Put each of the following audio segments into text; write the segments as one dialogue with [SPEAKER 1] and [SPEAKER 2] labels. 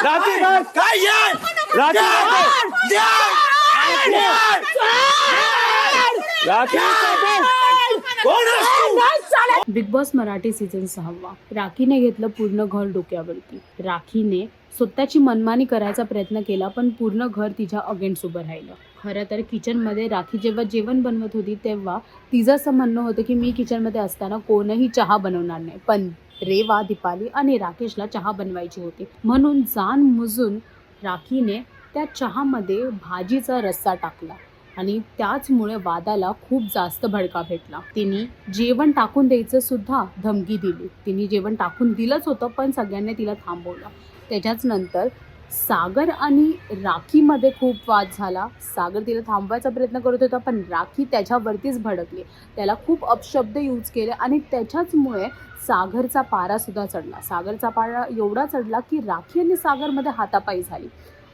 [SPEAKER 1] राखी धर.
[SPEAKER 2] काय यार
[SPEAKER 1] राखी राखी
[SPEAKER 2] कोण आहेस तू?
[SPEAKER 3] बिग बॉस मराठी सीझन 6 राखीने घेतलं पूर्ण घर डोक्यावरती. राखीने स्वतःची मनमानी करायचा प्रयत्न केला, पण पूर्ण घर तिच्या अगेन्स्ट उभं राहिलं. खरं तर किचनमध्ये राखी जेव्हा जेवण बनवत होती तेव्हा तिचं असं म्हणणं होतं की मी किचनमध्ये असताना कोणही चहा बनवणार नाही, पण रेवा, दीपाली आणि राकेशला चहा बनवायची होती. म्हणून जाणमुजून राखीने त्या चहामध्ये भाजीचा रस्सा टाकला आणि त्याचमुळे वादाला खूप जास्त भडका भेटला. तिने जेवण टाकून द्यायचं सुद्धा धमकी दिली. तिने जेवण टाकून दिलंच होतं, पण सगळ्यांनी तिला थांबवलं. त्याच्याच नंतर सागर आणि राखीमध्ये खूप वाद झाला. सागर तिला थांबवायचा प्रयत्न करत होता, पण राखी त्याच्यावरतीच भडकली. त्याला खूप अपशब्द यूज केले आणि त्याच्याचमुळे सागरचा पारासुद्धा चढला. सागरचा पारा एवढा चढला की राखी आणि सागरमध्ये हातापाई झाली.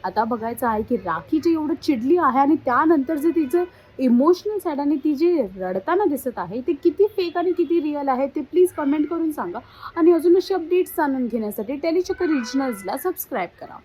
[SPEAKER 3] आता बघायचं आहे की राखी जी एवढं चिडली आहे आणि त्यानंतर जे तिचं इमोशनल साईड आणि ती जे रडताना दिसत आहे ते किती फेक आणि किती रिअल आहे ते प्लीज कमेंट करून सांगा. आणि अजून अशी अपडेट्स जाणून घेण्यासाठी टेलीचक्कर रिजनल्सला सबस्क्राईब करा.